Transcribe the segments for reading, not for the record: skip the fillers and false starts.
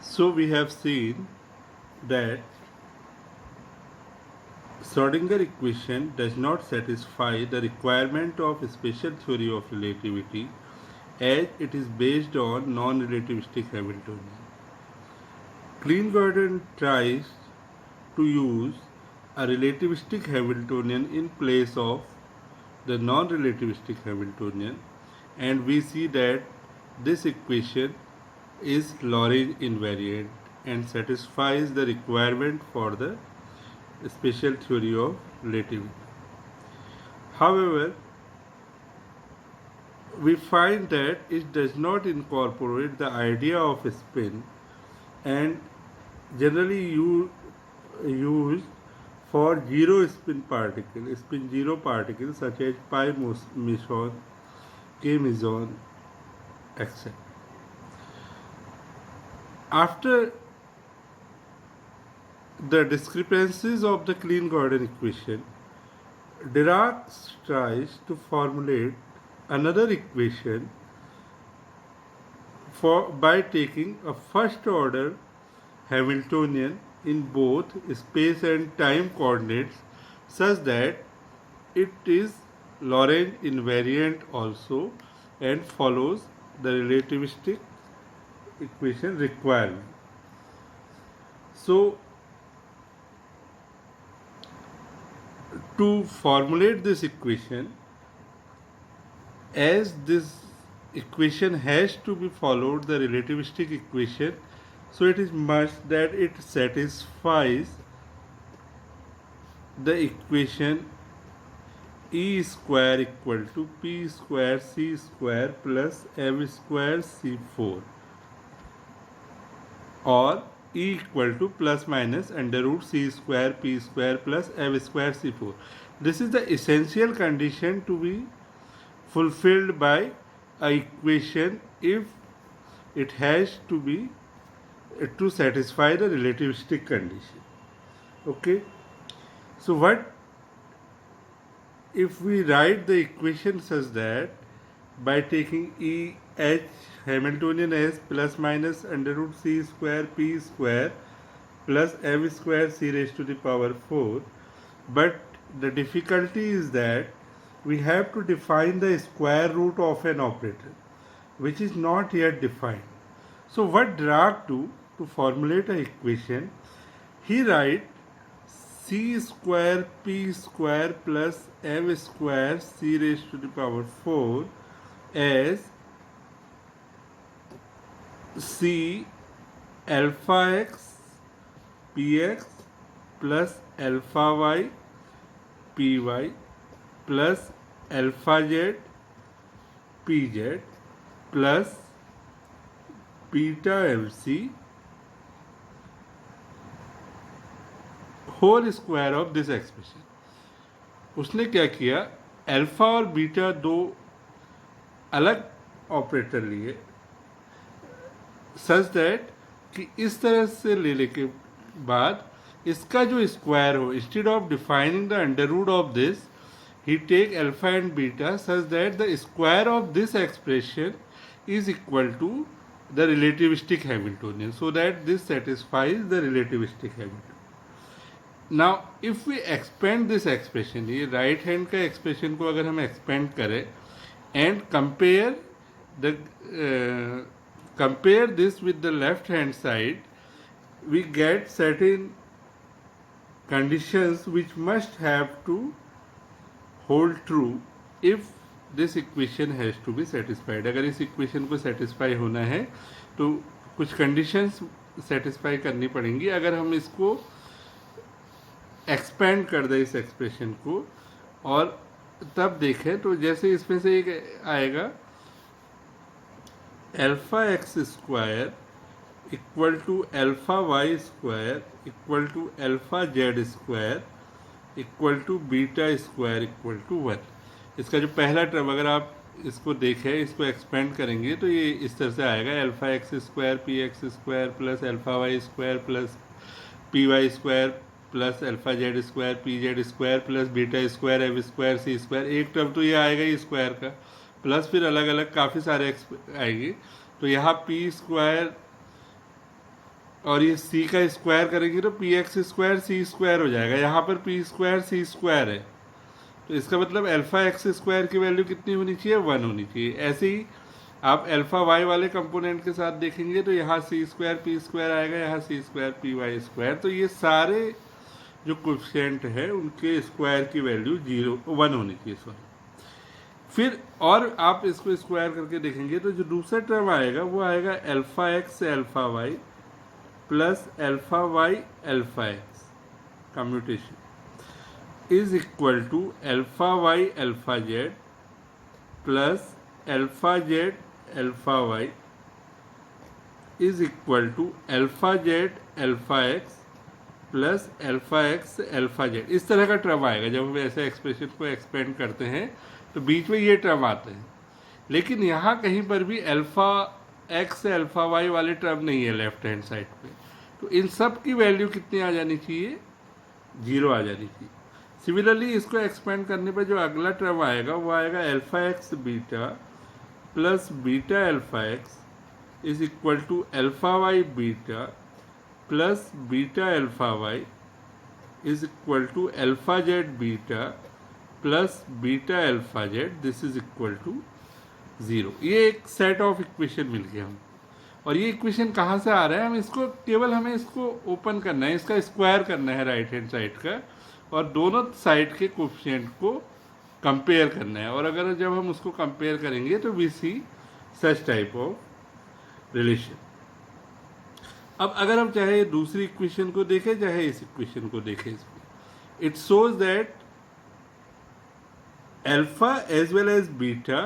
So we have seen that Schrodinger equation does not satisfy the requirement of special theory of relativity as it is based on non-relativistic Hamiltonian. Klein-Gordon tries to use a relativistic Hamiltonian in place of the non-relativistic Hamiltonian, and we see that this equation is Lorentz invariant and satisfies the requirement for the special theory of relativity. However, we find that it does not incorporate the idea of spin and generally used for zero spin particles such as pi meson, k meson, etc. After the discrepancies of the Klein-Gordon equation, Dirac tries to formulate another equation by taking a first order Hamiltonian in both space and time coordinates such that it is Lorentz invariant also and follows the relativistic equation requirement. So, to formulate this equation, as this equation has to be followed the relativistic equation, so it is must that it satisfies the equation E square equal to P square C square plus M square C4, or E equal to plus minus under root C square P square plus M square C4. This is the essential condition to be fulfilled by a equation if it has to be to satisfy the relativistic condition. Okay, so what if we write the equation such that by taking E H Hamiltonian as plus minus under root C square P square plus M square C raised to the power 4, but the difficulty is that we have to define the square root of an operator which is not yet defined. So what Dirac do to formulate an equation, he write C square P square plus M square C raised to the power 4 as C alpha x px plus alpha y py plus alpha z pz plus beta mc whole square of this expression. उसने क्या किया, alpha और beta दो अलग operator लिए such that कि इस तरह से लेने के बाद इसका जो स्क्वायर हो, instead of defining the under root of this, he take alpha and beta such that the square of this expression is equal to the relativistic Hamiltonian, so that this satisfies the relativistic Hamiltonian. Now if we expand this expression, ये right hand का expression को अगर हम expand करें and compare this with the left hand side, we get certain conditions which must have to hold true if this equation has to be satisfied. अगर इस equation को satisfy होना है तो कुछ कंडीशंस सेटिस्फाई करनी पड़ेंगी. अगर हम इसको एक्सपेंड कर दें इस एक्सप्रेशन को और तब देखें तो जैसे इसमें से एक आएगा alpha x square equal to alpha y square equal to alpha z square equal to beta square equal to 1. इसका जो पहला टर्म अगर आप इसको देखें, इसको एक्सपेंड करेंगे तो ये इस तरह से आएगा alpha x square p x square plus alpha y square plus p y square plus alpha z square p z square plus beta square m square c square. एक टर्म तो ये आएगा ही स्क्वायर का, प्लस फिर अलग अलग काफ़ी सारे आएंगे. तो यहाँ पी स्क्वायर और ये c का स्क्वायर करेंगे तो P x square c square हो जाएगा। यहाँ पर पी स्क्वायर सी स्क्वायर है, तो इसका मतलब अल्फा एक्स स्क्वायर की वैल्यू कितनी होनी चाहिए, 1 होनी चाहिए। ऐसे ही आप अल्फा वाई वाले कंपोनेंट के साथ देखेंगे तो यहाँ सी स्क्वायर पी स्क्वायर आएगा, यहाँ सी स्क्वायर पी वाई स्क्वायर। तो ये सारे जो कोफिशिएंट है उनके स्क्वायर की वैल्यू 1 होनी चाहिए, सॉरी। फिर और आप इसको स्क्वायर करके देखेंगे तो जो दूसरा टर्म आएगा वो आएगा alpha x alpha y plus alpha y alpha x commutation is equal to alpha y alpha z plus alpha z alpha y is equal to alpha z alpha x plus alpha x alpha z. इस तरह का term आएगा जब हम ऐसे expression को expand करते हैं, तो बीच में ये टर्म आते हैं। लेकिन यहाँ कहीं पर भी अल्फा एक्स अल्फा वाई वाले टर्म नहीं है लेफ्ट हैंड साइड पे, तो इन सब की वैल्यू कितनी आ जानी चाहिए, 0 आ जानी चाहिए। सिमिलरली इसको एक्सपेंड करने पर जो अगला टर्म आएगा वो आएगा alpha x beta plus beta alpha x is equal to alpha y beta plus beta alpha y is equal to alpha z beta plus beta alpha z, this is equal to 0। ये एक set of equation मिल गया हम। और ये equation कहाँ से आ रहा है, हम इसको केवल हमें इसको ओपन करना है, इसका स्क्वायर करना है राइट हैंड साइड का, और दोनों साइड के कोफिशिएंट को कंपेयर करना है। और अगर जब हम उसको कंपेयर करेंगे तो we see such type of relation. अब अगर हम चाहे दूसरी इक्वेशन को देखें चाहे इस इक्वेशन को देखें, it shows that alpha as well as beta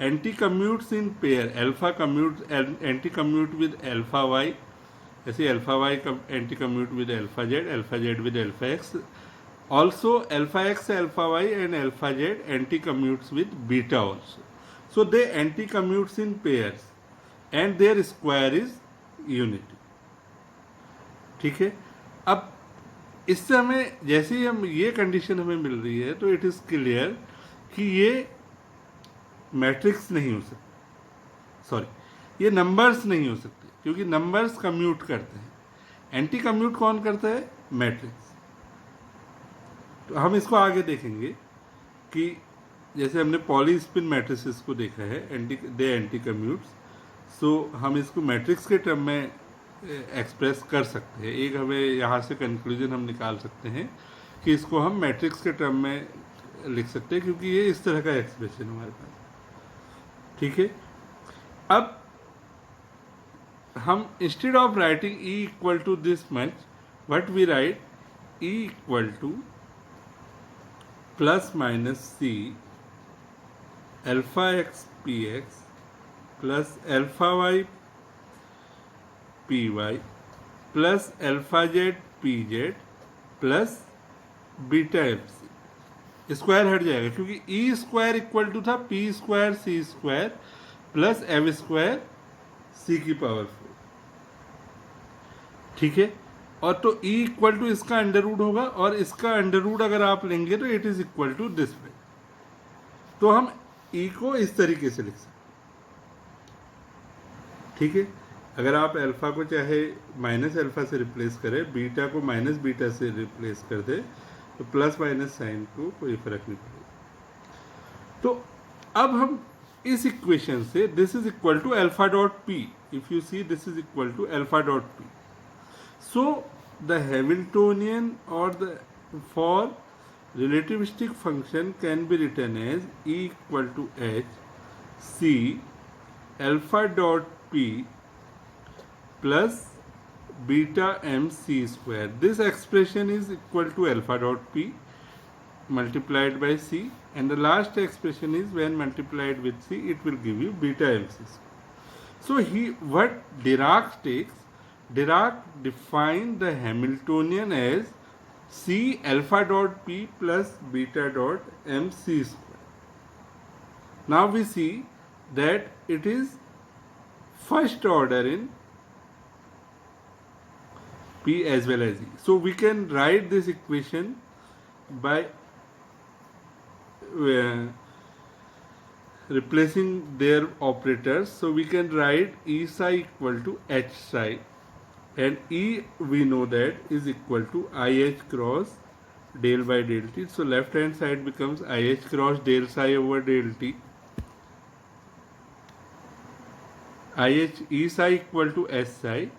anti commutes in pair. Alpha commute anti commute with alpha y, ऐसे alpha y anti commute with alpha z with alpha x. Also alpha x alpha y and alpha z anti commutes with beta also, so they anti commutes in pairs and their square is unity. ठीक है, अब इससे हमें जैसे ही हम ये condition हमें मिल रही है तो इट इज क्लियर कि ये मैट्रिक्स नहीं हो सकती, सॉरी ये नंबर्स नहीं हो सकते, क्योंकि नंबर्स कम्यूट करते हैं। एंटी कम्यूट कौन करता है, मैट्रिक्स। तो हम इसको आगे देखेंगे कि जैसे हमने पॉली स्पिन मैट्रिसेस को देखा है, एंटी कम्यूट्स, सो हम इसको मैट्रिक्स के टर्म में एक्सप्रेस कर सकते हैं। एक हमें यहाँ से कंक्लूजन हम निकाल सकते हैं कि इसको हम मैट्रिक्स के टर्म में लिख सकते हैं, क्योंकि ये इस तरह का एक्सप्रेशन हमारे पास। ठीक है, अब हम instead of writing E equal to this much, what we write, E equal to plus minus c alpha x p x plus alpha y p y plus alpha z p z plus beta f c. Square हट जाएगा क्योंकि E square equal to था p square c square plus f square c की power 4। ठीक है, और तो E equal to इसका अंडर रूट होगा, और इसका अंडर रूट अगर आप लेंगे तो it is equal to this way. तो हम ई को इस तरीके से लिख सकते। ठीक है, अगर आप अल्फा को चाहे माइनस अल्फा से रिप्लेस करें, बीटा को माइनस बीटा से रिप्लेस कर दे, तो प्लस माइनस साइन को कोई फर्क नहीं पड़ेगा। तो अब हम इस इक्वेशन से this is equal to alpha dot p, if you see this is equal to alpha dot p, so the Hamiltonian और the for relativistic function can be written as E equal to H C alpha dot P plus beta m C square. This expression is equal to alpha dot P multiplied by C, and the last expression is when multiplied with C it will give you beta m C square. So what Dirac takes, Dirac defined the Hamiltonian as C alpha dot P plus beta dot m C square. Now we see that it is first order in P as well as E. So we can write this equation by replacing their operators. So we can write E psi equal to H psi and E we know that is equal to IH cross del by del T. So left hand side becomes IH cross del psi over del T. IH E psi equal to S psi.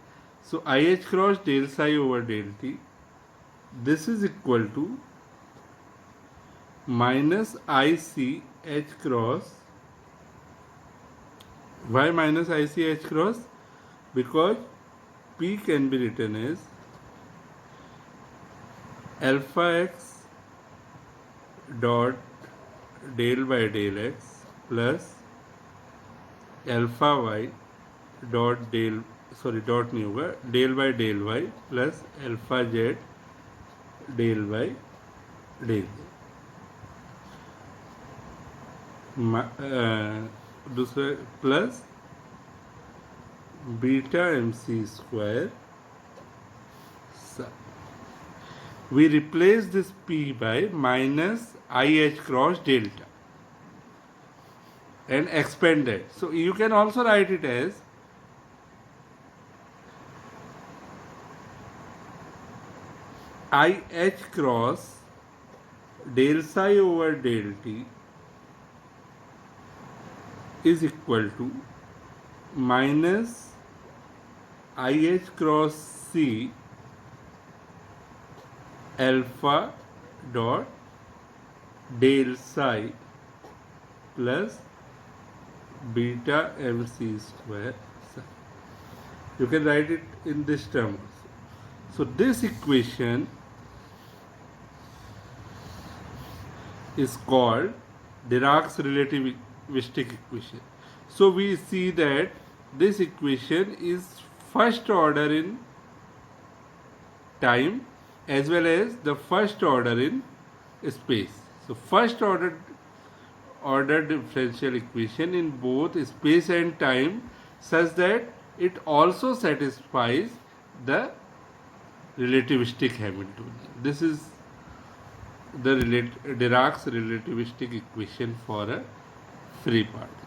So IH cross del psi over del T. This is equal to minus IC H cross. Why minus IC H cross? Because P can be written as alpha x dot del by del x plus alpha y dot del dot नहीं होगा del by del y plus alpha z del by del दूसरा plus beta MC square. We replace this P by minus IH cross delta and expand it. So you can also write it as IH cross del psi over del T is equal to minus IH cross C alpha dot del psi plus beta MC square psi. You can write it in this term also. So this equation is called Dirac's relativistic equation. So we see that this equation is first order in time as well as the first order in space. So first order differential equation in both space and time such that it also satisfies the relativistic Hamiltonian. This is the Dirac's relativistic equation for a free particle.